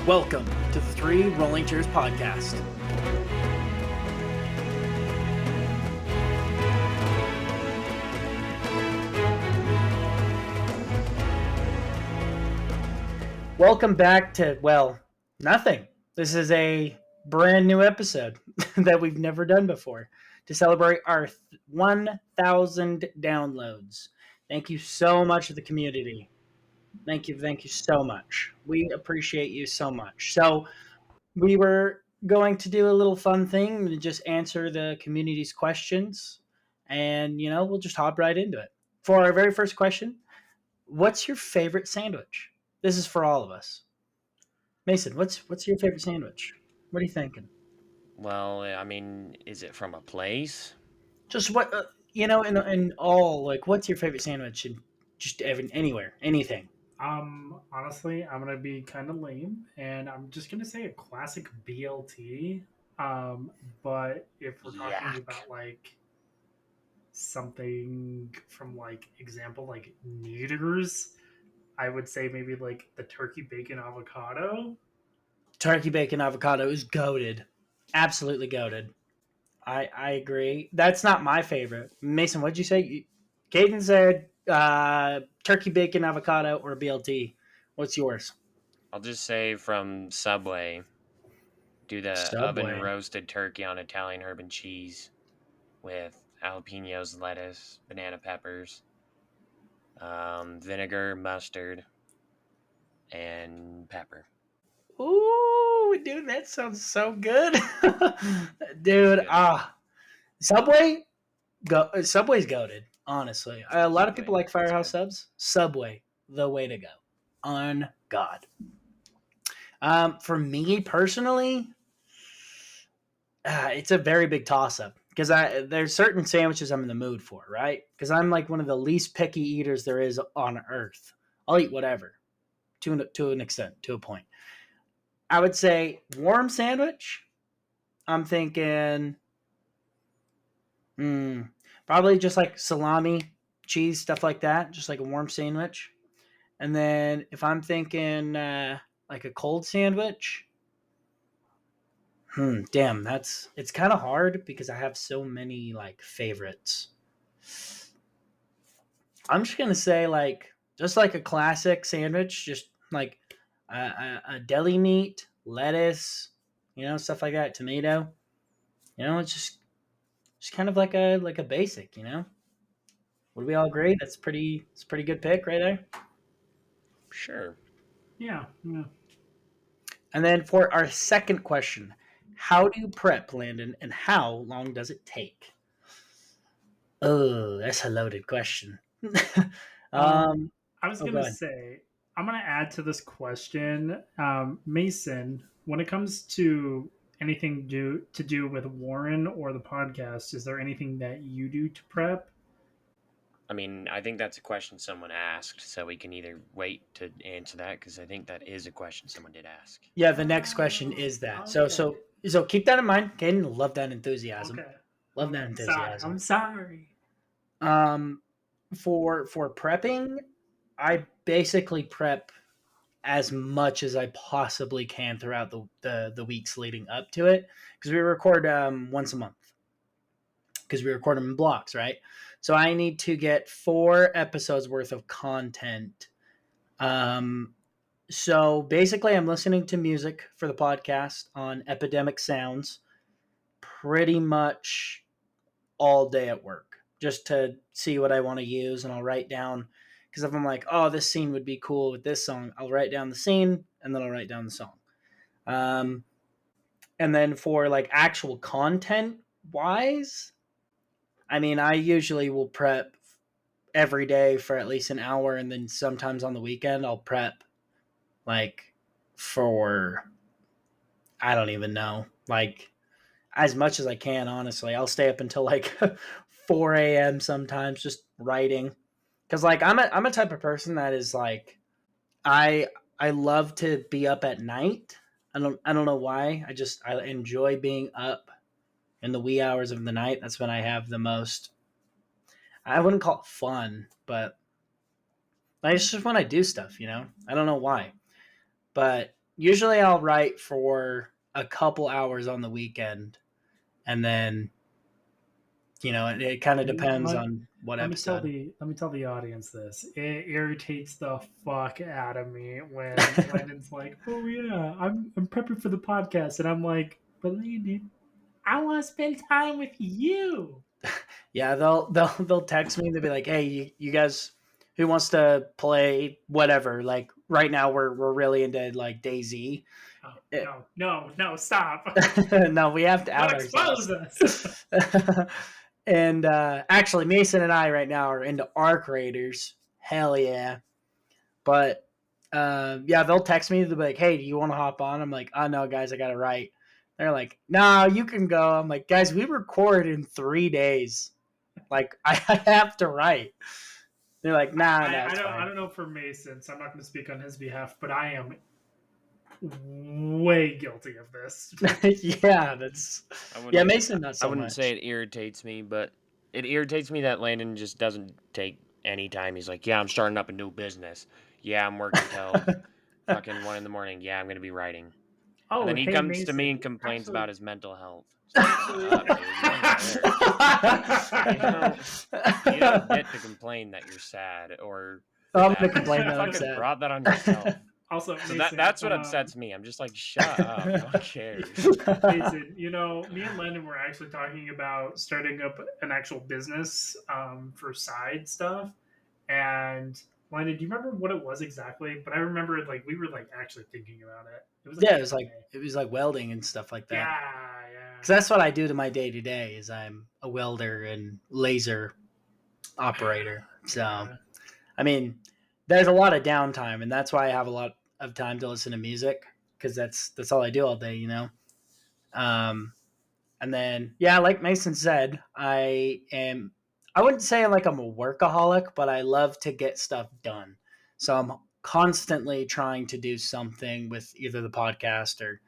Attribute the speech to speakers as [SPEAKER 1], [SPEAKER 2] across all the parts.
[SPEAKER 1] Welcome to the Three Rolling Chairs Podcast. Welcome back to, nothing. This is a brand new episode that we've never done before to celebrate our 1,000 downloads. Thank you so much to the community. Thank you so much. We appreciate you so much. So we were going to do a little fun thing and just answer the community's questions, and we'll just hop right into it. For our very first question, what's your favorite sandwich? This is for all of us. Mason, what's your favorite sandwich? What are you thinking?
[SPEAKER 2] Well, I mean, is it from a place?
[SPEAKER 1] Just what in all, like, what's your favorite sandwich in just anywhere, anything?
[SPEAKER 3] Honestly, I'm gonna be kind of lame, and I'm just gonna say a classic BLT. But if we're talking
[SPEAKER 2] Yak.
[SPEAKER 3] about like something from like example like Kneaders, I would say maybe like the turkey bacon avocado.
[SPEAKER 1] Turkey bacon avocado is goated, absolutely goated. I agree. That's not my favorite. Mason, what'd you say? Caden said turkey bacon avocado or BLT. What's yours?
[SPEAKER 2] I'll just say from Subway. Do the oven
[SPEAKER 1] Subway.
[SPEAKER 2] roasted turkey on Italian herb and cheese with jalapenos, lettuce, banana peppers, vinegar, mustard, and pepper.
[SPEAKER 1] Ooh, dude, that sounds so good. Dude,
[SPEAKER 2] Good.
[SPEAKER 1] Subway, Subway's goated, honestly. A lot of people
[SPEAKER 2] Subway.
[SPEAKER 1] like
[SPEAKER 2] It's
[SPEAKER 1] Firehouse
[SPEAKER 2] good.
[SPEAKER 1] subs. Subway, the way to go. On God. For me personally, it's a very big toss up because there's certain sandwiches I'm in the mood for, right? Because I'm like one of the least picky eaters there is on earth. I'll eat whatever to an extent, to a point. I would say warm sandwich. I'm thinking, probably just like salami, cheese, stuff like that, just like a warm sandwich. And then if I'm thinking like a cold sandwich, damn, it's kind of hard because I have so many like favorites. I'm just gonna say like just like a classic sandwich, just like a deli meat, lettuce, stuff like that, tomato. It's just kind of like a basic. Would we all agree? It's a pretty good pick right there.
[SPEAKER 2] Sure.
[SPEAKER 3] Yeah, yeah.
[SPEAKER 1] And then for our second question, how do you prep, Landon, and how long does it take? Oh, that's a loaded question.
[SPEAKER 3] Um, I was
[SPEAKER 1] Oh, go
[SPEAKER 3] gonna
[SPEAKER 1] ahead.
[SPEAKER 3] say I'm gonna add to this question, Mason. When it comes to anything to do with Warren or the podcast, is there anything that you do to prep?
[SPEAKER 2] I mean, I think that's a question someone asked, so we can either wait to answer that because I think that is a question someone did ask.
[SPEAKER 1] Yeah, the next question
[SPEAKER 3] Oh,
[SPEAKER 1] is that. So
[SPEAKER 3] okay,
[SPEAKER 1] so so keep that in mind. Caden, love that enthusiasm.
[SPEAKER 3] okay,
[SPEAKER 1] Love that
[SPEAKER 3] okay. Sorry,
[SPEAKER 1] enthusiasm.
[SPEAKER 3] I'm sorry.
[SPEAKER 1] Um, for prepping, I basically prep as much as I possibly can throughout the weeks leading up to it because we record once a month because we record them in blocks, right? So I need to get 4 episodes worth of content. Um, so basically, I'm listening to music for the podcast on Epidemic Sounds pretty much all day at work just to see what I want to use, and I'll write down because if I'm like, oh, this scene would be cool with this song, I'll write down the scene and then I'll write down the song. Um, and then for like actual content wise, I mean, I usually will prep every day for at least an hour, and then sometimes on the weekend I'll prep like for I don't even know, like as much as I can. Honestly, I'll stay up until like 4 a.m. sometimes just writing because like I'm a type of person that is like I I love to be up at night. I don't know why. I enjoy being up in the wee hours of the night. That's when I have the most. I wouldn't call it fun, but it's just when I do stuff. I don't know why, but usually I'll write for a couple hours on the weekend, and then it kind of depends on what episode.
[SPEAKER 3] Let me tell the audience this. It irritates the fuck out of me when Landon's like, "Oh yeah, I'm prepping for the podcast," and I'm like, "But Landon, I want to spend time with you."
[SPEAKER 1] Yeah, they'll text me. They'll be like, "Hey, you guys, who wants to play whatever?" Like right now, we're really into like DayZ.
[SPEAKER 3] Oh, no, stop!
[SPEAKER 1] No, we have to
[SPEAKER 3] Don't
[SPEAKER 1] out
[SPEAKER 3] expose
[SPEAKER 1] ourselves.
[SPEAKER 3] us.
[SPEAKER 1] And actually, Mason and I right now are into Arc Raiders. Hell yeah! But yeah, they'll text me. They'll be like, "Hey, do you want to hop on?" I'm like, "Oh no, guys, I gotta write." They're like, "No, you can go." I'm like, "Guys, we record in 3 days. Like, I have to write." They're like, "Nah,
[SPEAKER 3] I don't know for Mason, so I'm not going to speak on his behalf, but I am way guilty of this.
[SPEAKER 1] Yeah, Mason not so
[SPEAKER 2] I wouldn't
[SPEAKER 1] much.
[SPEAKER 2] say it irritates me, but it irritates me that Landon just doesn't take any time. He's like, yeah, I'm starting up a new business. Yeah, I'm working till fucking 1 a.m. Yeah, I'm going to be writing.
[SPEAKER 3] Oh,
[SPEAKER 2] And then he
[SPEAKER 3] hey,
[SPEAKER 2] comes
[SPEAKER 3] Mason,
[SPEAKER 2] to me and complains
[SPEAKER 3] actually,
[SPEAKER 2] about his mental health. Shut up, dude. You don't get to complain that you're sad or
[SPEAKER 1] I'm
[SPEAKER 2] that.
[SPEAKER 1] gonna complain
[SPEAKER 2] You
[SPEAKER 1] that I'm
[SPEAKER 2] fucking
[SPEAKER 1] sad.
[SPEAKER 2] brought that on yourself.
[SPEAKER 3] Also,
[SPEAKER 2] So
[SPEAKER 3] Mason,
[SPEAKER 2] that's what upsets me. I'm just like, shut up. No one cares.
[SPEAKER 3] Mason, me and Landon were actually talking about starting up an actual business for side stuff. And Landon, do you remember what it was exactly? But I remember like we were like actually thinking about it. It was like
[SPEAKER 1] Yeah, it was like welding and stuff like that.
[SPEAKER 3] yeah.
[SPEAKER 1] Because that's what I do to my day to day. Is I'm a welder and laser operator. So,
[SPEAKER 3] Yeah.
[SPEAKER 1] I mean, there's a lot of downtime, and that's why I have a lot of time to listen to music because that's all I do all day. And then yeah, like Mason said, I wouldn't say like I'm a workaholic, but I love to get stuff done. So I'm constantly trying to do something with either the podcast or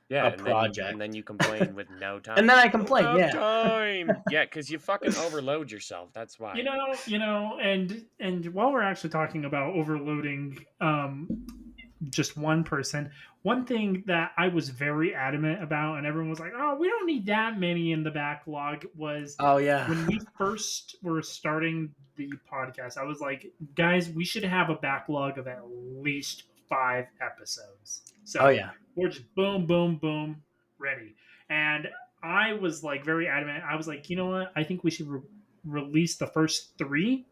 [SPEAKER 2] Yeah,
[SPEAKER 1] a project.
[SPEAKER 2] and then you complain with no time.
[SPEAKER 1] And then I complain,
[SPEAKER 2] Don't have
[SPEAKER 1] yeah.
[SPEAKER 2] time. Yeah, because you fucking overload yourself. That's why.
[SPEAKER 3] And while we're actually talking about overloading just one person, one thing that I was very adamant about, and everyone was like, "Oh, we don't need that many in the backlog," was
[SPEAKER 1] Oh yeah.
[SPEAKER 3] when we first were starting the podcast. I was like, "Guys, we should have a backlog of at least 5 episodes." So
[SPEAKER 1] Oh yeah.
[SPEAKER 3] we're just boom, boom, boom, ready. And I was like very adamant. I was like, you know what? I think we should release the first 3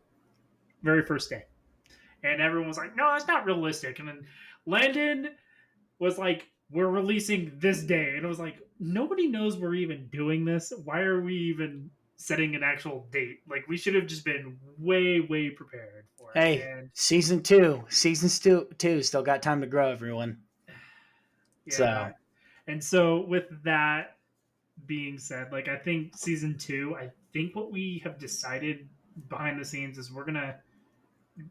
[SPEAKER 3] very first day. And everyone was like, no, it's not realistic. And then Landon was like, we're releasing this day. And it was like, nobody knows we're even doing this. Why are we even setting an actual date? Like, we should have just been way, way prepared for it.
[SPEAKER 1] Hey,
[SPEAKER 3] and
[SPEAKER 1] season two still got time to grow, everyone.
[SPEAKER 3] yeah.
[SPEAKER 1] So.
[SPEAKER 3] And so with that being said, like, I think season 2, I think what we have decided behind the scenes is we're gonna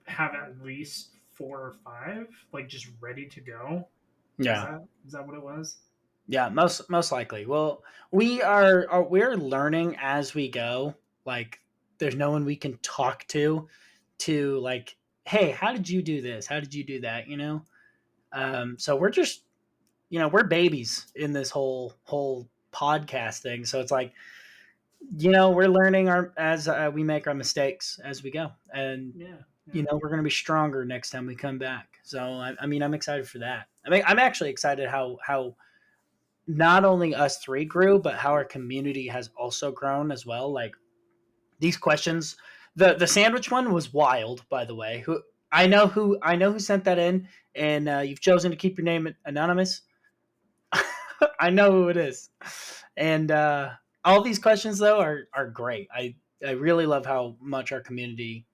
[SPEAKER 3] have at least 4 or 5 like just ready to go.
[SPEAKER 1] Yeah.
[SPEAKER 3] Is that what it was?
[SPEAKER 1] Yeah, most likely. Well, we're learning as we go. Like, there's no one we can talk to like, hey, how did you do this? How did you do that? So we're just, we're babies in this whole podcast thing. So it's like, we're learning as we make our mistakes as we go, and we're going to be stronger next time we come back. So I mean, I'm excited for that. I mean, I'm actually excited how not only us 3 grew, but how our community has also grown as well. Like, these questions, the sandwich one was wild, by the way. I know who sent that in, and you've chosen to keep your name anonymous. I know who it is, and all these questions though are great. I really love how much our community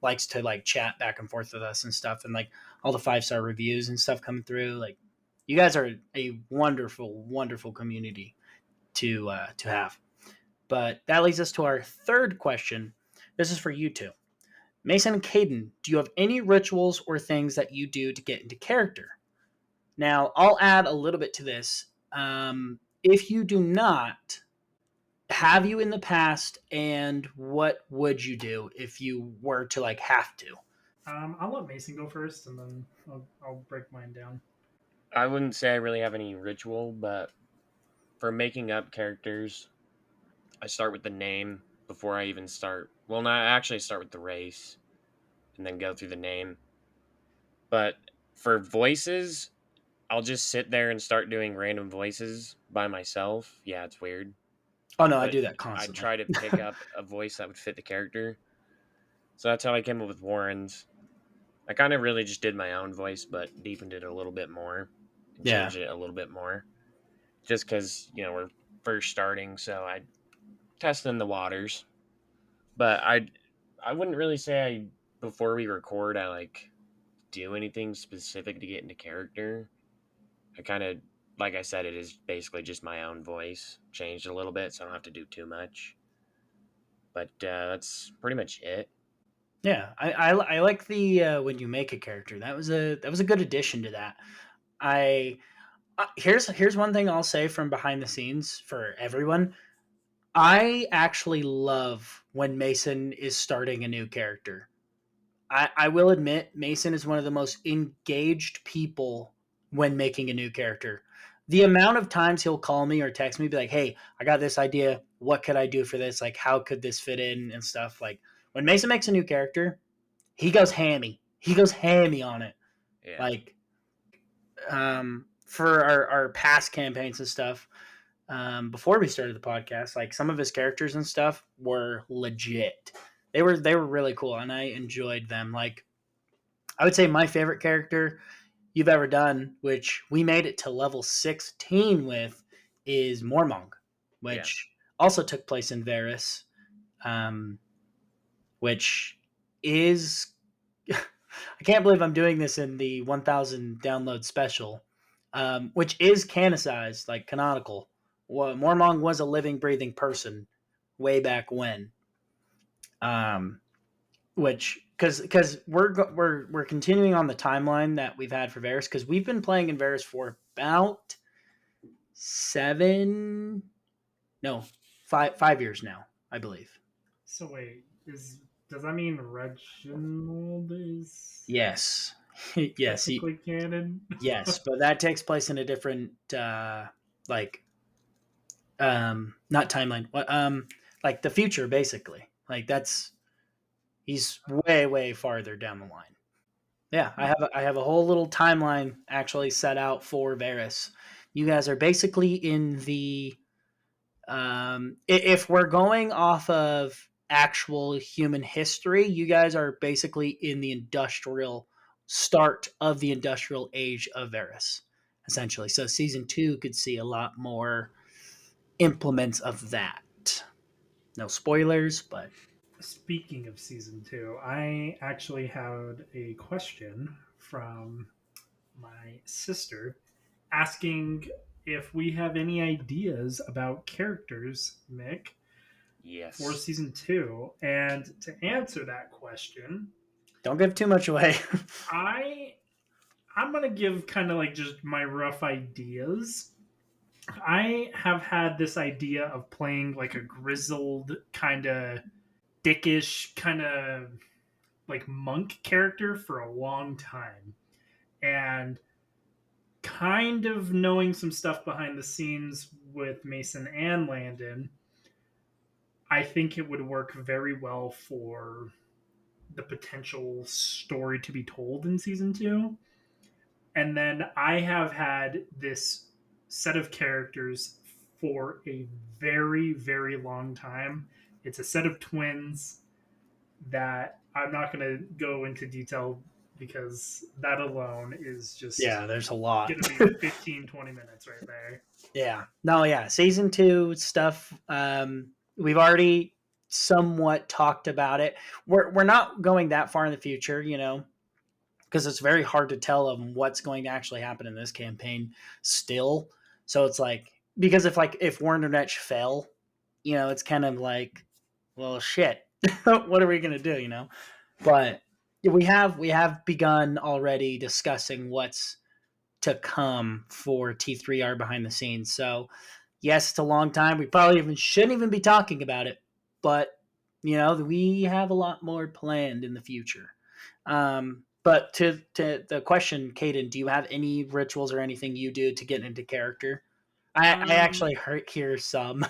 [SPEAKER 1] likes to like chat back and forth with us and stuff, and like all the 5-star reviews and stuff coming through. Like, you guys are a wonderful, wonderful community to have. But that leads us to our third question. This is for you two. Mason and Caden, do you have any rituals or things that you do to get into character? Now, I'll add a little bit to this. If you do not, have you in the past, and what would you do if you were to like have to?
[SPEAKER 3] I'll let Mason go first, and then I'll break mine down.
[SPEAKER 2] I wouldn't say I really have any ritual, but for making up characters, I start with the name before I even start. Well, not actually start with the race and then go through the name. But for voices, I'll just sit there and start doing random voices by myself. Yeah, it's weird.
[SPEAKER 1] Oh no, I
[SPEAKER 2] But
[SPEAKER 1] do that
[SPEAKER 2] I'd
[SPEAKER 1] constantly.
[SPEAKER 2] try to pick up a voice that would fit the character. So that's how I came up with Warren's. I kind of really just did my own voice, but deepened it a little bit more and
[SPEAKER 1] Yeah.
[SPEAKER 2] changed it a little bit more. Just because, we're first starting, so I testing the waters. But I wouldn't really say before we record I like do anything specific to get into character. I kind of, like I said, it is basically just my own voice changed a little bit, so I don't have to do too much. But that's pretty much it.
[SPEAKER 1] Yeah, I like the when you make a character. That was a good addition to that. I here's one thing I'll say from behind the scenes for everyone. I actually love when Mason is starting a new character. I will admit Mason is one of the most engaged people when making a new character. The amount of times he'll call me or text me, be like, "Hey, I got this idea. What could I do for this? Like, how could this fit in and stuff?" Like when Mason makes a new character, he goes hammy. He goes hammy on it.
[SPEAKER 2] Yeah.
[SPEAKER 1] Like for our past campaigns and stuff, before we started the podcast, like some of his characters and stuff were legit. They were really cool, and I enjoyed them. Like I would say my favorite character you've ever done, which we made it to level 16 with, is Mormong, which also took place in Varys, um, which is I can't believe I'm doing this in the 1000 download special, which is canonicized, like canonical. Well, Mormong was a living, breathing person way back when. Which because we're continuing on the timeline that we've had for Varys because we've been playing in Varys for about 5 years now, I believe.
[SPEAKER 3] So wait, does that mean Reginald is
[SPEAKER 1] Yes. Yes.
[SPEAKER 3] technically canon?
[SPEAKER 1] Yes, but that takes place in a different like not timeline. What like the future basically. Like he's way farther down the line. Yeah, I have a whole little timeline actually set out for Varys. You guys are basically in the if we're going off of actual human history, you guys are basically in the industrial start of the industrial age of Varys, essentially. So season 2 could see a lot more implements of that. No spoilers, but
[SPEAKER 3] Speaking of season 2, I actually had a question from my sister asking if we have any ideas about characters, Mick, for
[SPEAKER 2] Yes.
[SPEAKER 3] season 2. And to answer that question,
[SPEAKER 1] don't give too much away.
[SPEAKER 3] I'm gonna give kind of like just my rough ideas. I have had this idea of playing like a grizzled kind of dickish kind of like monk character for a long time, and kind of knowing some stuff behind the scenes with Mason and Landon, I think it would work very well for the potential story to be told in season 2. And then I have had this set of characters for a very long time. It's a set of twins that I'm not going to go into detail because that alone is just
[SPEAKER 1] Yeah, there's a lot.
[SPEAKER 3] going to be 15-20 minutes right there.
[SPEAKER 1] Yeah. No, yeah. Season 2 stuff. We've already somewhat talked about it. We're not going that far in the future, because it's very hard to tell of what's going to actually happen in this campaign still. So it's like because if Warren and Wretch fell, it's kind of like, well, shit. What are we gonna do? But we have begun already discussing what's to come for T3R behind the scenes. So yes, it's a long time. We probably shouldn't even be talking about it, but we have a lot more planned in the future. But to the question, Caden, do you have any rituals or anything you do to get into character? I actually hear some.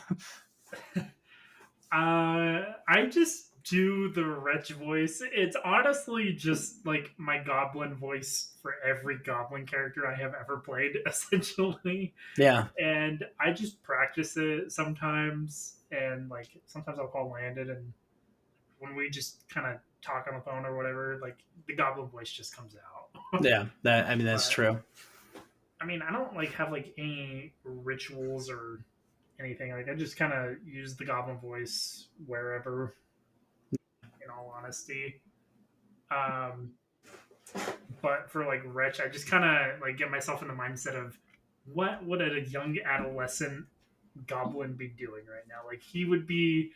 [SPEAKER 3] I just do the wretch voice. It's honestly just like my goblin voice for every goblin character I have ever played, essentially.
[SPEAKER 1] Yeah.
[SPEAKER 3] And I just practice it sometimes, and like sometimes I'll call Landon, and when we just kind of talk on the phone or whatever, like the goblin voice just comes out.
[SPEAKER 1] Yeah. That's
[SPEAKER 3] But
[SPEAKER 1] true.
[SPEAKER 3] I mean, I don't like have like any rituals or anything. Like I just kind of use the goblin voice wherever. In all honesty, um, but for like Wretch, I just kind of like get myself in the mindset of what would a young adolescent goblin be doing right now? Like he would be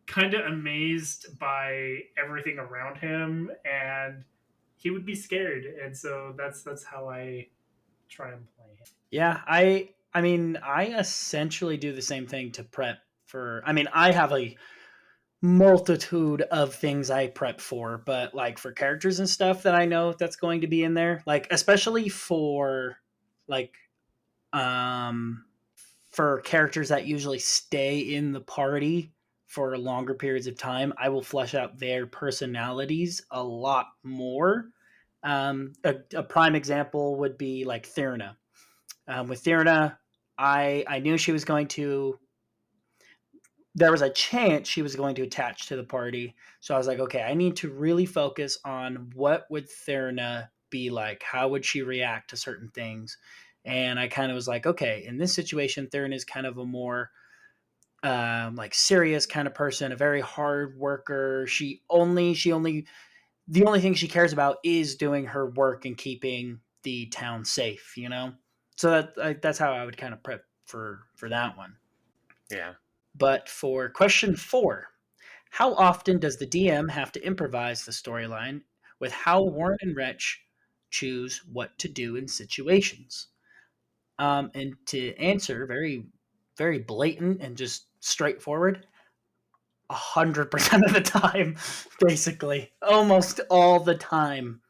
[SPEAKER 3] kind of amazed by everything around him, and he would be scared. And so that's how I try and play him.
[SPEAKER 1] Yeah, I mean, I essentially do the same thing to prep for. I mean, I have a multitude of things I prep for, but like for characters and stuff that I know that's going to be in there, like especially for like um for characters that usually stay in the party for longer periods of time, I will flesh out their personalities a lot more. A prime example would be like Thyrna. With Thyrna, I knew she was going to. There was a chance she was going to attach to the party, so I was like, okay, I need to really focus on what would Thyrna be like. How would she react to certain things? And I kind of was like, okay, in this situation, Thyrna is kind of a more like serious kind of person, a very hard worker. The only thing she cares about is doing her work and keeping the town safe, you know? So that's how I would kind of prep for that one.
[SPEAKER 2] Yeah.
[SPEAKER 1] But for question 4, how often does the DM have to improvise the storyline with how Warren and Wretch choose what to do in situations? And to answer very, very blatant and just straightforward, 100% of the time, basically, almost all the time.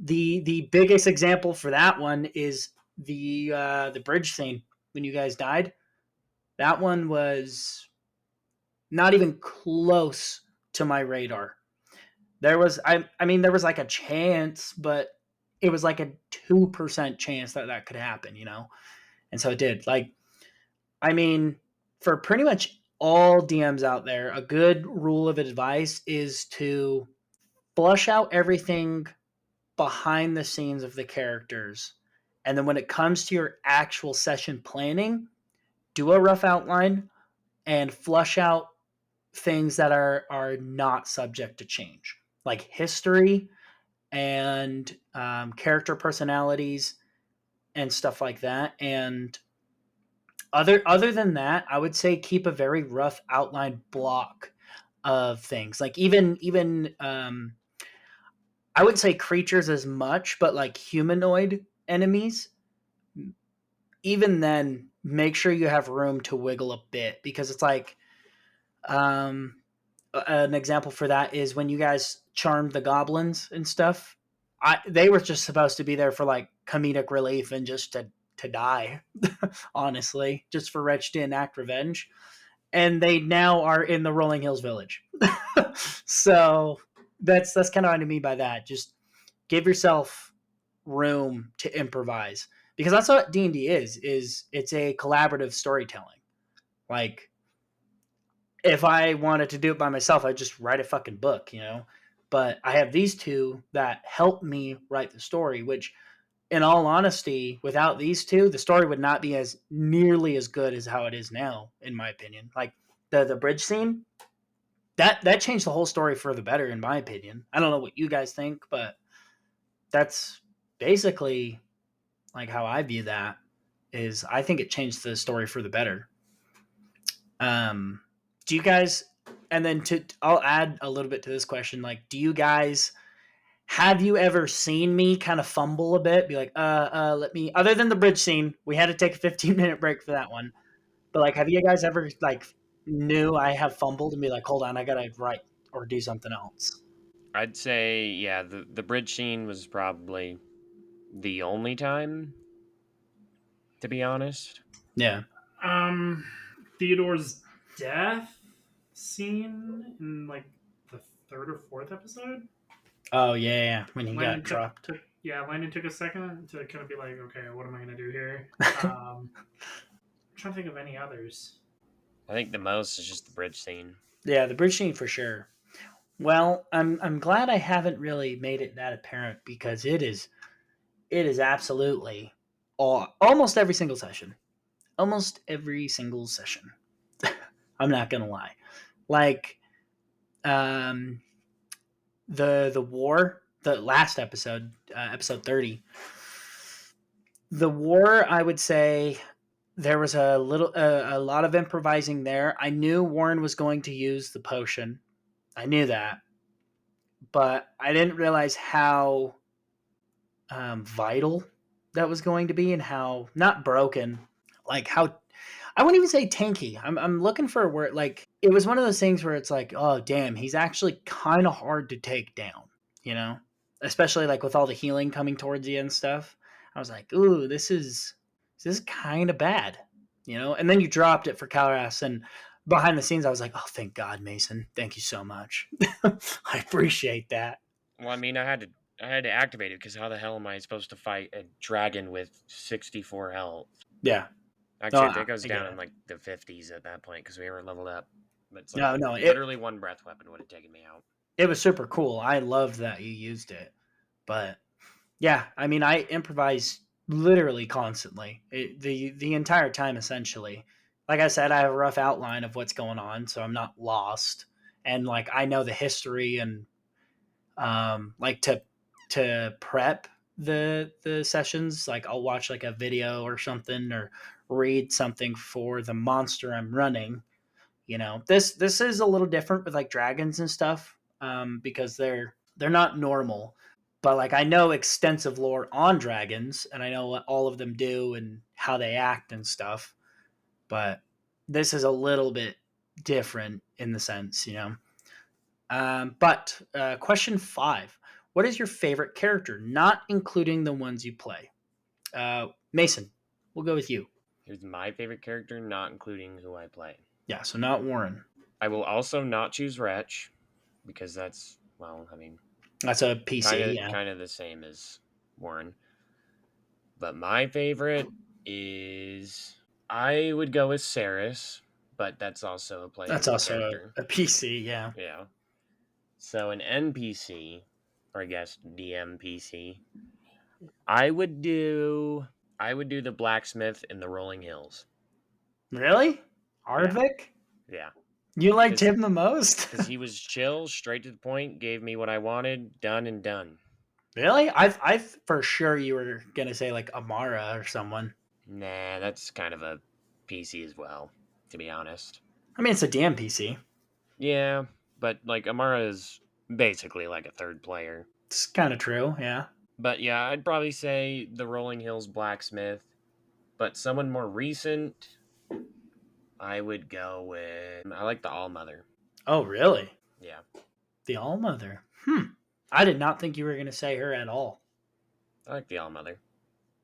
[SPEAKER 1] The biggest example for that one is the bridge scene when you guys died. That one was not even close to my radar. There was I mean there was like a chance, but it was like a 2% chance that could happen, you know. And so it did. Like I mean, for pretty much all DMs out there, a good rule of advice is to flush out everything behind the scenes of the characters. And then when it comes to your actual session planning, do a rough outline and flush out things that are not subject to change, like history and character personalities and stuff like that. And other than that, I would say keep a very rough outline block of things. Like even I wouldn't say creatures as much, but like humanoid enemies. Even then, make sure you have room to wiggle a bit, because it's like an example for that is when you guys charmed the goblins and stuff. They were just supposed to be there for like comedic relief and just to die, honestly, just for Wretch to enact revenge. And they now are in the Rolling Hills Village. So that's kind of what I mean by that. Just give yourself room to improvise, because that's what D&D is it's a collaborative storytelling. Like if I wanted to do it by myself, I'd just write a fucking book, you know? But I have these two that help me write the story, which, in all honesty, without these two, the story would not be as nearly as good as how it is now, in my opinion. Like the bridge scene, that changed the whole story for the better, in my opinion. I don't know what you guys think, but that's basically like how I view that. Is I think it changed the story for the better. Do you guys, and then I'll add a little bit to this question. Like, do you guys, have you ever seen me kind of fumble a bit? Be like, let me, other than the bridge scene, we had to take a 15-minute break for that one. But like, have you guys ever like knew I have fumbled and be like, hold on, I gotta write or do something else?
[SPEAKER 2] I'd say, yeah, the bridge scene was probably the only time, to be honest.
[SPEAKER 1] Yeah.
[SPEAKER 3] Theodore's death scene in like the third or fourth episode.
[SPEAKER 1] Oh yeah, when he
[SPEAKER 3] Landon
[SPEAKER 1] got dropped.
[SPEAKER 3] Landon took a second to kind of be like, okay, what am I gonna do here? I'm trying to think of any others.
[SPEAKER 2] I think the most is just the bridge scene.
[SPEAKER 1] Yeah, the bridge scene for sure. Well, I'm glad I haven't really made it that apparent because it is absolutely almost every single session. Almost every single session. I'm not gonna lie. Like the war, the last episode, episode 30. The war, I would say there was a lot of improvising there. I knew Warren was going to use the potion. I knew that, but I didn't realize how vital that was going to be and how not broken, like how I wouldn't even say tanky. I'm looking for a word. Like it was one of those things where it's like, oh damn, he's actually kind of hard to take down, you know, especially like with all the healing coming towards you and stuff. I was like, ooh, this is kind of bad, you know. And then you dropped it for Calras, and behind the scenes, I was like, oh, thank God, Mason, thank you so much. I appreciate that.
[SPEAKER 2] Well, I mean, I had to activate it because how the hell am I supposed to fight a dragon with 64 health?
[SPEAKER 1] Yeah.
[SPEAKER 2] Actually, I think I was down in like the 50s at that point because we weren't leveled up. But it's like,
[SPEAKER 1] no,
[SPEAKER 2] literally one breath weapon would have taken me out.
[SPEAKER 1] It was super cool. I loved that you used it. But yeah, I mean, I improvise literally constantly, the entire time, essentially. Like I said, I have a rough outline of what's going on, so I'm not lost. And like I know the history and like to prep the sessions, like I'll watch like a video or something or read something for the monster I'm running. You know, this is a little different with like dragons and stuff, because they're not normal. But like I know extensive lore on dragons, and I know what all of them do and how they act and stuff. But this is a little bit different in the sense, you know. But question 5: what is your favorite character, not including the ones you play? Mason, we'll go with you.
[SPEAKER 2] Here's my favorite character, not including who I play.
[SPEAKER 1] Yeah, so not Warren.
[SPEAKER 2] I will also not choose Wretch because that's, well, I mean,
[SPEAKER 1] that's a PC.
[SPEAKER 2] Kind of the same as Warren. But my favorite is, I would go with Saris, but that's also a player.
[SPEAKER 1] That's also a PC, yeah.
[SPEAKER 2] Yeah. So an NPC, or I guess DMPC, I would do the blacksmith in the Rolling Hills.
[SPEAKER 1] Really? Ardvik?
[SPEAKER 2] Yeah.
[SPEAKER 1] You liked him the most?
[SPEAKER 2] Because he was chill, straight to the point, gave me what I wanted, done and done.
[SPEAKER 1] Really? I for sure you were gonna say like Amara or someone.
[SPEAKER 2] Nah, that's kind of a PC as well, to be honest.
[SPEAKER 1] I mean, it's a damn PC.
[SPEAKER 2] Yeah, but like Amara is basically like a third player.
[SPEAKER 1] It's kind of true, yeah.
[SPEAKER 2] But yeah, I'd probably say the Rolling Hills blacksmith. But someone more recent, I would go with, I like the Allmother.
[SPEAKER 1] Oh, really?
[SPEAKER 2] Yeah.
[SPEAKER 1] The Allmother. I did not think you were going to say her at all.
[SPEAKER 2] I like the Allmother.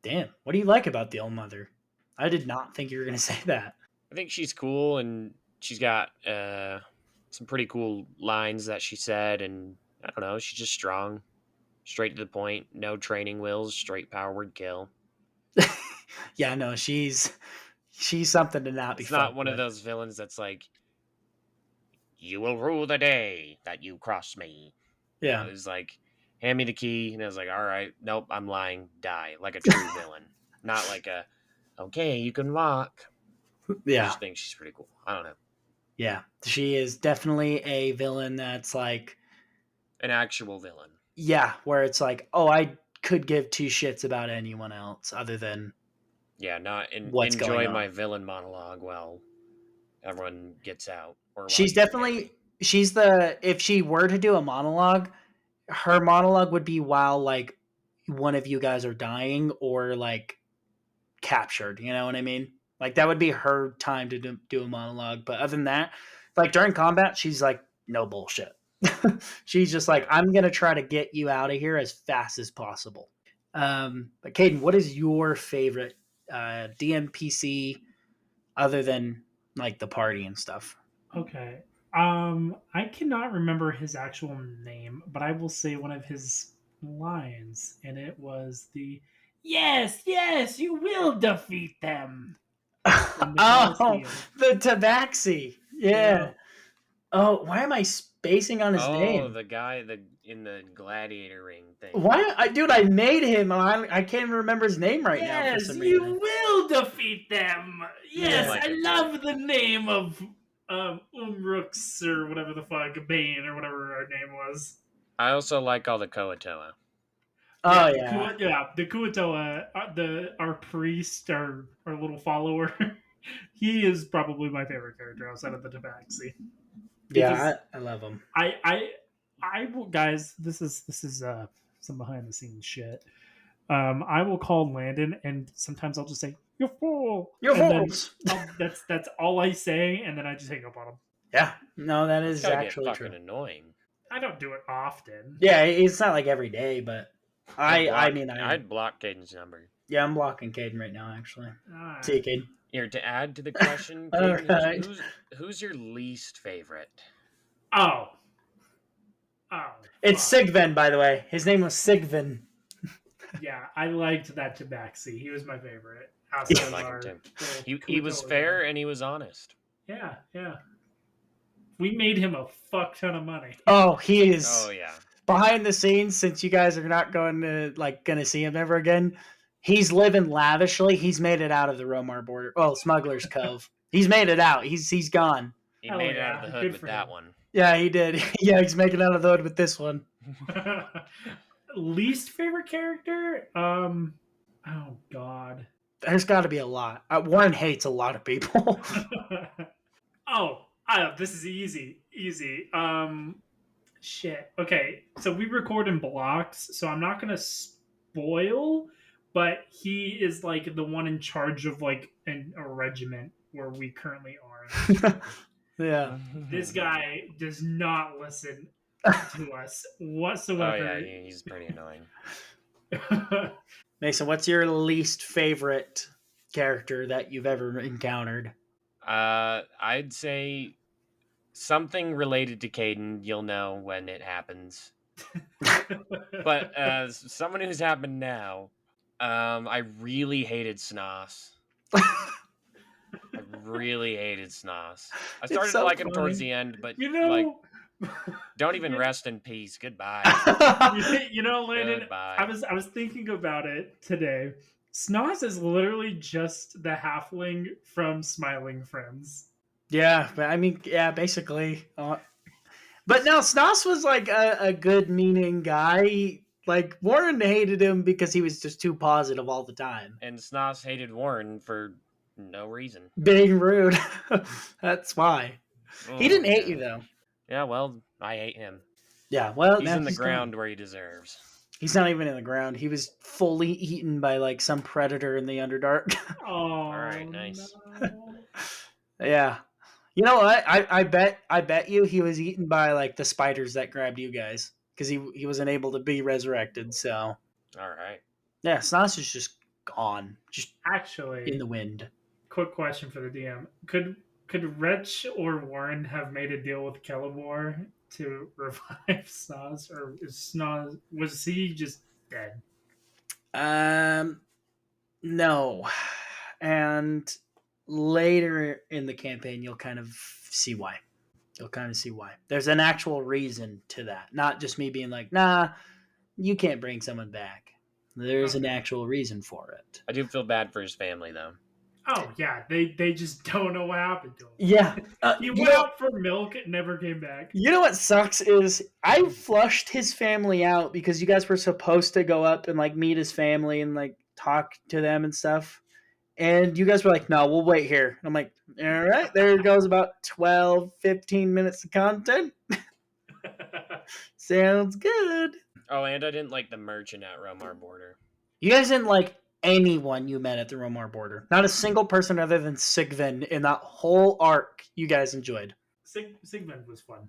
[SPEAKER 1] Damn. What do you like about the Allmother? I did not think you were going to say that.
[SPEAKER 2] I think she's cool, and she's got some pretty cool lines that she said, and I don't know, she's just strong, straight to the point, no training wheels, straight powered kill.
[SPEAKER 1] Yeah, no, she's something to not be.
[SPEAKER 2] It's not one of those villains that's like, you will rue the day that you cross me.
[SPEAKER 1] Yeah.
[SPEAKER 2] It was like, hand me the key, and I was like, all right, nope, I'm lying, die, like a true villain. Not like a, okay, you can walk.
[SPEAKER 1] Yeah.
[SPEAKER 2] I just think she's pretty cool. I don't know.
[SPEAKER 1] Yeah, she is definitely a villain that's like
[SPEAKER 2] an actual villain.
[SPEAKER 1] Yeah, where it's like, oh, I could give two shits about anyone else other than
[SPEAKER 2] not
[SPEAKER 1] what's
[SPEAKER 2] enjoy my villain monologue while everyone gets out. Or
[SPEAKER 1] she's definitely if she were to do a monologue, her monologue would be while like one of you guys are dying or like captured. You know what I mean? Like that would be her time to do a monologue. But other than that, like during combat, she's like no bullshit. She's just like, I'm gonna try to get you out of here as fast as possible. But Caden, what is your favorite DMPC other than like the party and stuff?
[SPEAKER 3] Okay. I cannot remember his actual name, but I will say one of his lines, and it was the "Yes, yes, you will defeat them." From the
[SPEAKER 1] Oh,
[SPEAKER 3] Coliseum.
[SPEAKER 1] the Tabaxi. Yeah. Oh, why am I spacing on his name?
[SPEAKER 2] the guy in the gladiator ring thing.
[SPEAKER 1] Dude, I made him. I can't even remember his name right now for
[SPEAKER 3] Yes,
[SPEAKER 1] some
[SPEAKER 3] you
[SPEAKER 1] reason.
[SPEAKER 3] will defeat them. Yes,
[SPEAKER 2] Yeah.
[SPEAKER 3] I love the name of Umrooks or whatever the fuck, Bane or whatever her name was.
[SPEAKER 2] I also like all the Koatoa.
[SPEAKER 1] Oh
[SPEAKER 3] yeah, the Kuatoa, our priest, our little follower. He is probably my favorite character outside of the Tabaxi.
[SPEAKER 1] Yeah, I love him.
[SPEAKER 3] I will, guys. This is some behind the scenes shit. I will call Landon, and sometimes I'll just say, "You fool!"
[SPEAKER 1] You're
[SPEAKER 3] and
[SPEAKER 1] fools.
[SPEAKER 3] that's all I say, and then I just hang up on him.
[SPEAKER 1] Yeah, no, that is
[SPEAKER 2] It's gotta
[SPEAKER 1] actually
[SPEAKER 2] get fucking
[SPEAKER 1] true.
[SPEAKER 2] annoying.
[SPEAKER 3] I don't do it often.
[SPEAKER 1] Yeah, it's not like every day, but
[SPEAKER 2] I'd block Caden's number.
[SPEAKER 1] Yeah, I'm blocking Caden right now, actually.
[SPEAKER 3] Alright.
[SPEAKER 1] See you, Caden.
[SPEAKER 2] Here, to add to the question,
[SPEAKER 1] All
[SPEAKER 2] Caden,
[SPEAKER 1] right.
[SPEAKER 2] who's your least favorite?
[SPEAKER 3] Oh.
[SPEAKER 1] It's
[SPEAKER 3] fuck.
[SPEAKER 1] Sigvin, by the way. His name was Sigvin.
[SPEAKER 3] Yeah, I liked that Tabaxi. He was my favorite.
[SPEAKER 2] I
[SPEAKER 3] Outside of
[SPEAKER 2] like
[SPEAKER 3] our
[SPEAKER 2] him too.
[SPEAKER 3] little
[SPEAKER 2] He was
[SPEAKER 3] Kuatoa
[SPEAKER 2] fair
[SPEAKER 3] guy.
[SPEAKER 2] and he was honest.
[SPEAKER 3] Yeah. We made him a fuck ton of money.
[SPEAKER 1] Oh, he is
[SPEAKER 2] Oh yeah.
[SPEAKER 1] behind the scenes. Since you guys are not gonna see him ever again, he's living lavishly. He's made it out of the Romar border. Oh, Smuggler's Cove. He's made it out. He's gone.
[SPEAKER 2] He
[SPEAKER 3] Hell
[SPEAKER 2] made it
[SPEAKER 3] yeah,
[SPEAKER 2] out of the hood
[SPEAKER 3] good
[SPEAKER 2] with
[SPEAKER 3] for
[SPEAKER 2] that
[SPEAKER 3] him.
[SPEAKER 2] one.
[SPEAKER 1] Yeah, he did. Yeah, he's making out of the hood with this one.
[SPEAKER 3] Least favorite character? Oh god.
[SPEAKER 1] There's got to be a lot. Warren hates a lot of people.
[SPEAKER 3] This is easy. Shit. Okay, so we record in blocks, so I'm not gonna spoil, but he is like the one in charge of like a regiment where we currently are.
[SPEAKER 1] Yeah.
[SPEAKER 3] This guy does not listen to us
[SPEAKER 2] Oh
[SPEAKER 3] whatsoever.
[SPEAKER 2] yeah, he's pretty annoying.
[SPEAKER 1] Mason, what's your least favorite character that you've ever encountered?
[SPEAKER 2] I'd say something related to Caden. You'll know when it happens. But as someone who's happened now, I really hated Snoss. I really hated Snoss. I
[SPEAKER 1] It's
[SPEAKER 2] started
[SPEAKER 1] so
[SPEAKER 2] to like him towards
[SPEAKER 1] funny.
[SPEAKER 2] the end, but
[SPEAKER 3] You know,
[SPEAKER 2] like, don't even rest in peace. Goodbye.
[SPEAKER 3] Landon.
[SPEAKER 2] Goodbye.
[SPEAKER 3] I was thinking about it today. Snoz is literally just the halfling from Smiling Friends.
[SPEAKER 1] Yeah, but I mean, yeah, basically. But no, Snoss was like a good meaning guy. Like, Warren hated him because he was just too positive all the time.
[SPEAKER 2] And Snoss hated Warren for no reason.
[SPEAKER 1] Being rude. That's why. He didn't hate you,
[SPEAKER 2] yeah.
[SPEAKER 1] though.
[SPEAKER 2] Yeah, well, I hate him.
[SPEAKER 1] Yeah, well,
[SPEAKER 2] He's
[SPEAKER 1] now
[SPEAKER 2] in the
[SPEAKER 1] gone.
[SPEAKER 2] ground where he deserves.
[SPEAKER 1] He's not even in the ground. He was fully eaten by like some predator in the Underdark.
[SPEAKER 3] Oh,
[SPEAKER 2] All right, nice.
[SPEAKER 3] no.
[SPEAKER 1] Yeah. You know what? I bet you he was eaten by like the spiders that grabbed you guys because he wasn't able to be resurrected. So
[SPEAKER 2] All right.
[SPEAKER 1] yeah, Snoss is just gone, just
[SPEAKER 3] Actually,
[SPEAKER 1] in the wind.
[SPEAKER 3] quick question for the DM: Could Wretch or Warren have made a deal with Kelebor to revive Snoz, or was he just dead?
[SPEAKER 1] No, and later in the campaign, you'll kind of see why. There's an actual reason to that, not just me being like, nah, you can't bring someone back. There's an actual reason for it.
[SPEAKER 2] I do feel bad for his family, though.
[SPEAKER 3] Oh yeah, they just don't know what happened to him.
[SPEAKER 1] Yeah.
[SPEAKER 3] He went out for milk and never came back.
[SPEAKER 1] You know what sucks is I flushed his family out because you guys were supposed to go up and like meet his family and like talk to them and stuff. And you guys were like, no, we'll wait here. And I'm like, all right, there goes about 12, 15 minutes of content. Sounds good.
[SPEAKER 2] Oh, and I didn't like the merchant at Romar border.
[SPEAKER 1] You guys didn't like anyone you met at the Romar border. Not a single person other than Sigvin in that whole arc you guys enjoyed.
[SPEAKER 3] Sigmund was fun.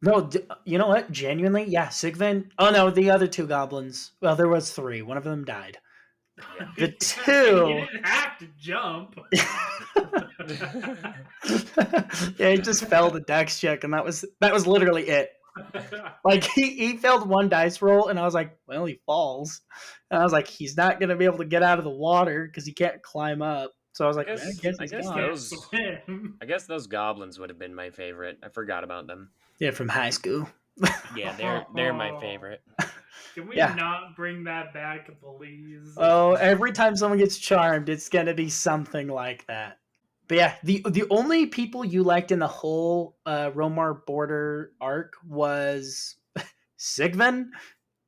[SPEAKER 1] No, you know what? Genuinely, yeah, Sigvin. Oh no, the other two goblins. Well, there was three. One of them died.
[SPEAKER 2] Yeah.
[SPEAKER 1] The
[SPEAKER 3] And
[SPEAKER 1] two.
[SPEAKER 3] you didn't have to jump.
[SPEAKER 1] Yeah, he just failed a dex check, and that was literally it. Like he failed one dice roll, and I was like, well, he falls. And I was like, he's not gonna be able to get out of the water because he can't climb up. So I was like, man, I guess
[SPEAKER 2] I
[SPEAKER 1] he's
[SPEAKER 2] guess
[SPEAKER 1] gone.
[SPEAKER 2] those-
[SPEAKER 3] Swim.
[SPEAKER 2] I guess those goblins would have been my favorite. I forgot about them.
[SPEAKER 1] Yeah, from high school.
[SPEAKER 2] Yeah, they're my favorite.
[SPEAKER 3] Can we
[SPEAKER 1] Yeah.
[SPEAKER 3] not bring that back, please?
[SPEAKER 1] Oh, every time someone gets charmed, it's gonna be something like that. But yeah, the only people you liked in the whole Romar border arc was Sigvin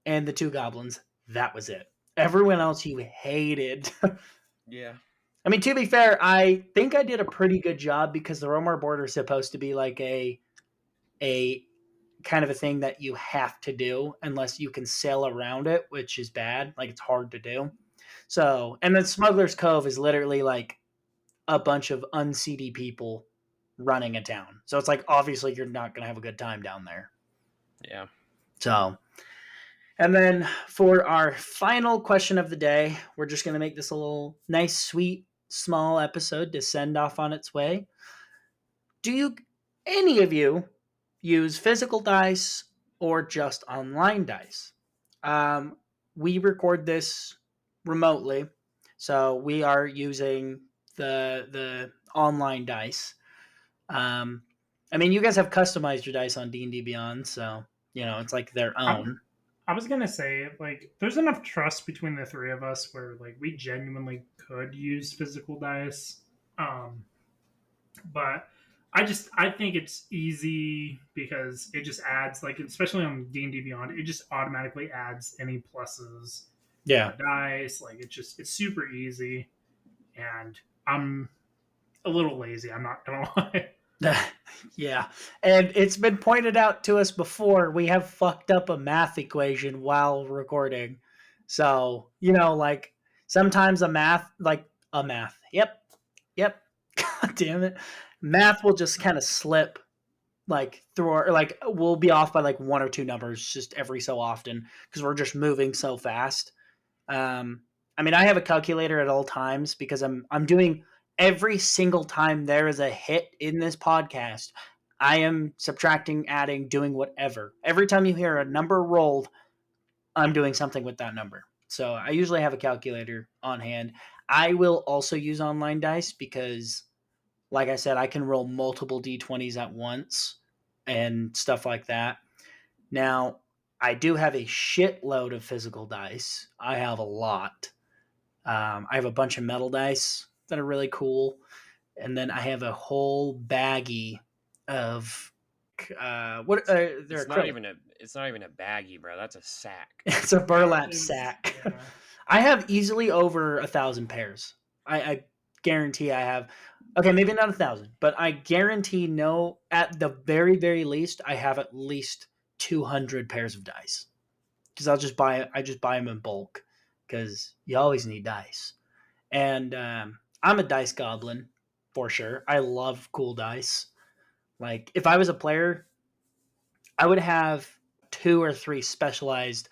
[SPEAKER 1] and the two goblins. That was it. Everyone else you hated.
[SPEAKER 2] Yeah.
[SPEAKER 1] I mean, to be fair, I think I did a pretty good job because the Romar border is supposed to be like a kind of a thing that you have to do unless you can sail around it, which is bad. Like it's hard to do. So, and then Smuggler's Cove is literally like a bunch of unseedy people running a town. So it's like obviously you're not going to have a good time down there.
[SPEAKER 2] Yeah.
[SPEAKER 1] So, and then for our final question of the day, we're just going to make this a little nice, sweet, small episode to send off on its way. Do you, any of you, use physical dice or just online dice? We record this remotely, so we are using the online dice. I mean, you guys have customized your dice on D&D Beyond, so you know it's like their own.
[SPEAKER 3] I was gonna say, like, there's enough trust between the three of us where, like, we genuinely could use physical dice. But I think it's easy because it just adds, like, especially on D&D Beyond, it just automatically adds any pluses
[SPEAKER 1] Yeah.
[SPEAKER 3] to the dice. Like, it's super easy, and I'm a little lazy. I'm not gonna lie.
[SPEAKER 1] Yeah. And it's been pointed out to us before, we have fucked up a math equation while recording. So, you know, like sometimes Yep. God damn it. Math will just kind of slip like through our, like we'll be off by like one or two numbers just every so often because we're just moving so fast. I mean, I have a calculator at all times because I'm doing every single time there is a hit in this podcast, I am subtracting, adding, doing whatever. Every time you hear a number rolled, I'm doing something with that number. So I usually have a calculator on hand. I will also use online dice because, like I said, I can roll multiple d20s at once and stuff like that. Now, I do have a shitload of physical dice. I have a lot. I have a bunch of metal dice that are really cool, and then I have a whole baggie of what?
[SPEAKER 2] It's not even a baggie, bro. That's a sack.
[SPEAKER 1] It's a burlap sack.
[SPEAKER 3] Yeah.
[SPEAKER 1] I have easily over 1,000 pairs. I guarantee I have. Okay, maybe not 1,000, but I guarantee at the very, very least, I have at least 200 pairs of dice. Because I just buy them in bulk because you always need dice. And I'm a dice goblin for sure. I love cool dice. Like if I was a player, I would have 2 or 3 specialized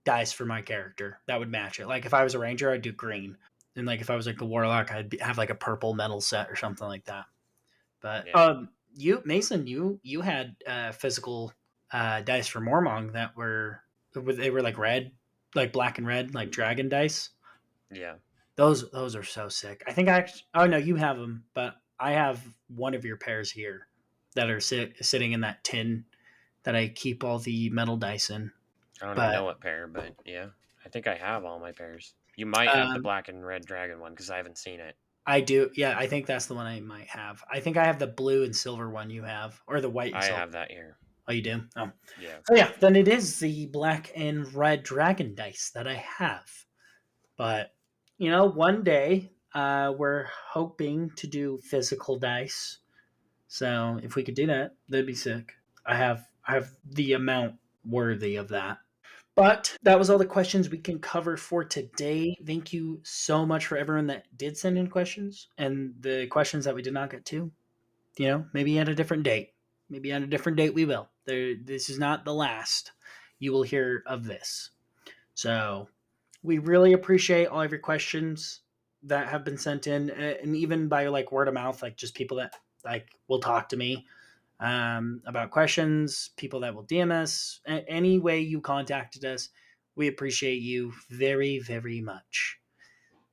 [SPEAKER 1] dice for my character that would match it. Like if I was a ranger, I'd do green. And like if I was like a warlock, I'd have like a purple metal set or something like that. But you, Mason, you had physical dice for Mormong that were like red, like black and red, like dragon dice.
[SPEAKER 2] Yeah.
[SPEAKER 1] Those are so sick. I think oh no, you have them, but I have one of your pairs here that are sitting in that tin that I keep all the metal dice in.
[SPEAKER 2] I don't even know what pair, but yeah, I think I have all my pairs. You might have the black and red dragon one because I haven't seen it.
[SPEAKER 1] I do. Yeah, I think that's the one I might have. I think I have the blue and silver one you have, or the white and silver.
[SPEAKER 2] I have that here.
[SPEAKER 1] Oh, you do? Oh.
[SPEAKER 2] Yeah.
[SPEAKER 1] So yeah, then it is the black and red dragon dice that I have. But, you know, one day we're hoping to do physical dice. So if we could do that, that'd be sick. I have the amount worthy of that. But that was all the questions we can cover for today. Thank you so much for everyone that did send in questions and the questions that we did not get to. You know, maybe at a different date. Maybe at a different date we will. This is not the last you will hear of this. So we really appreciate all of your questions that have been sent in, and even by like word of mouth, like just people that like will talk to me about questions, people that will DM us, any way you contacted us. We appreciate you very, very much.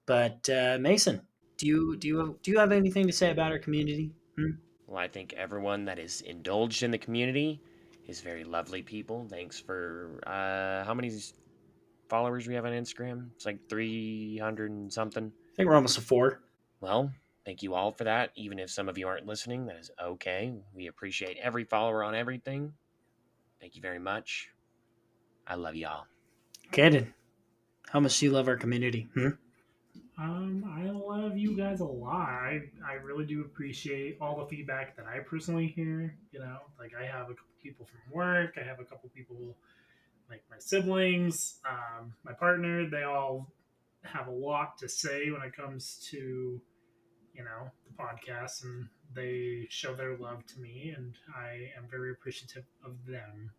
[SPEAKER 1] But Mason, do you have anything to say about our community?
[SPEAKER 2] Well, I think everyone that is indulged in the community is very lovely people. Thanks for how many followers we have on Instagram? It's like 300 and something.
[SPEAKER 1] I think we're almost a 4.
[SPEAKER 2] Well, thank you all for that. Even if some of you aren't listening, that is okay. We appreciate every follower on everything. Thank you very much. I love y'all.
[SPEAKER 1] Caden, how much do you love our community?
[SPEAKER 3] I love you guys a lot. I really do appreciate all the feedback that I personally hear. You know, like I have a couple people from work. I have a couple people like my siblings, my partner. They all have a lot to say when it comes to, you know, the podcast, and they show their love to me, and I am very appreciative of them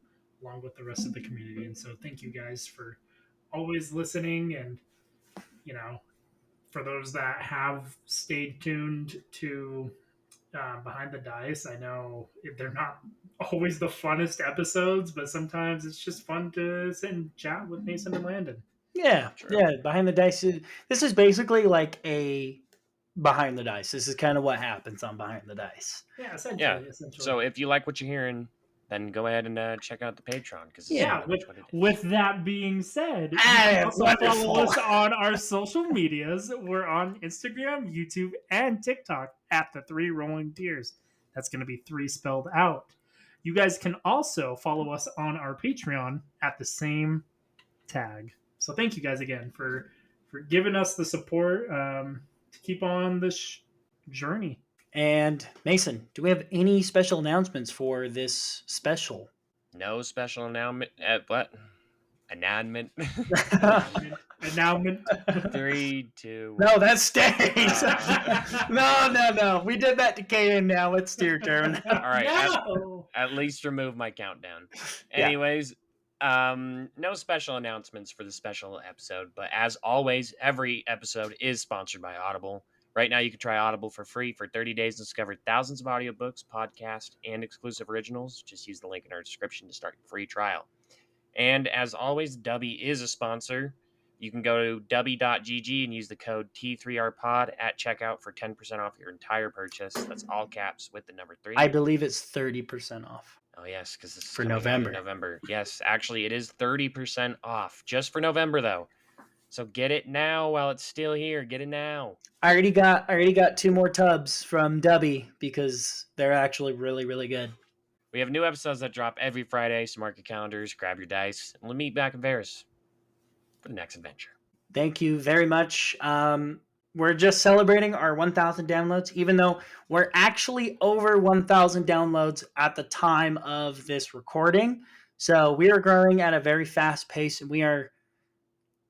[SPEAKER 3] along with the rest of the community. And so thank you guys for always listening, and, you know, for those that have stayed tuned to Behind the Dice, I know they're not always the funnest episodes, but sometimes it's just fun to sit and chat with Mason and Landon.
[SPEAKER 1] Yeah,
[SPEAKER 2] True.
[SPEAKER 1] yeah. Behind the Dice. This is basically like a Behind the Dice. This is kind of what happens on Behind the Dice.
[SPEAKER 3] Yeah, essentially.
[SPEAKER 2] Yeah. So if you like what you're hearing, then go ahead and check out the Patreon, because
[SPEAKER 3] Yeah, with that being said, you
[SPEAKER 1] Ah,
[SPEAKER 3] can also follow
[SPEAKER 1] wonderful.
[SPEAKER 3] us on our social medias. We're on Instagram, YouTube, and TikTok at the 3 Rolling Tears. That's going to be 3 spelled out. You guys can also follow us on our Patreon at the same tag. So thank you guys again for giving us the support to keep on this journey.
[SPEAKER 1] And Mason, do we have any special announcements for this special?
[SPEAKER 2] No special announcement. What? Announcement.
[SPEAKER 3] Announcement.
[SPEAKER 2] 3, 2.
[SPEAKER 1] No, that stays. No. We did that to Kaden. Now it's your turn.
[SPEAKER 2] All right.
[SPEAKER 3] No!
[SPEAKER 2] At least remove my countdown.
[SPEAKER 1] Yeah.
[SPEAKER 2] Anyways, no special announcements for the special episode, but as always, every episode is sponsored by Audible. Right now, you can try Audible for free for 30 days and discover thousands of audiobooks, podcasts, and exclusive originals. Just use the link in our description to start your free trial. And as always, Dubby is a sponsor. You can go to dubby.gg and use the code T3RPOD at checkout for 10% off your entire purchase. That's all caps with the number 3.
[SPEAKER 1] I believe it's 30% off.
[SPEAKER 2] Oh, yes, because this is
[SPEAKER 1] For
[SPEAKER 2] coming out in
[SPEAKER 1] November.
[SPEAKER 2] November. Yes, actually, it is 30% off. Just for November, though. So get it now while it's still here. Get it now.
[SPEAKER 1] I already got 2 more tubs from Dubby because they're actually really, really good.
[SPEAKER 2] We have new episodes that drop every Friday, so mark your calendars, grab your dice, and we'll meet back in Varys for the next adventure.
[SPEAKER 1] Thank you very much. We're just celebrating our 1,000 downloads, even though we're actually over 1,000 downloads at the time of this recording. So we are growing at a very fast pace, and we are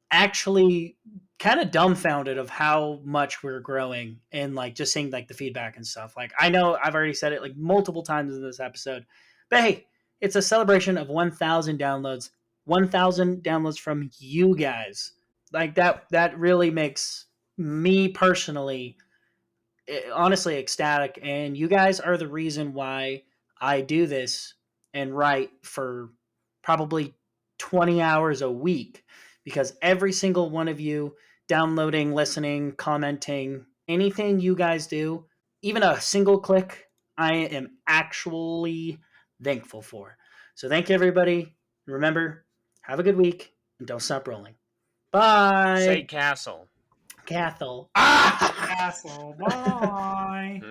[SPEAKER 1] actually kind of dumbfounded of how much we're growing, and like just seeing like the feedback and stuff. Like, I know I've already said it like multiple times in this episode, but hey, it's a celebration of 1,000 downloads. 1,000 downloads from you guys. Like that really makes me personally honestly ecstatic, and you guys are the reason why I do this and write for probably 20 hours a week, because every single one of you downloading, listening, commenting, anything you guys do, even a single click, I am actually thankful for. So thank you, everybody. Remember, have a good week and don't stop rolling. Bye.
[SPEAKER 2] Say castle.
[SPEAKER 1] Cathel.
[SPEAKER 3] Castle. Bye.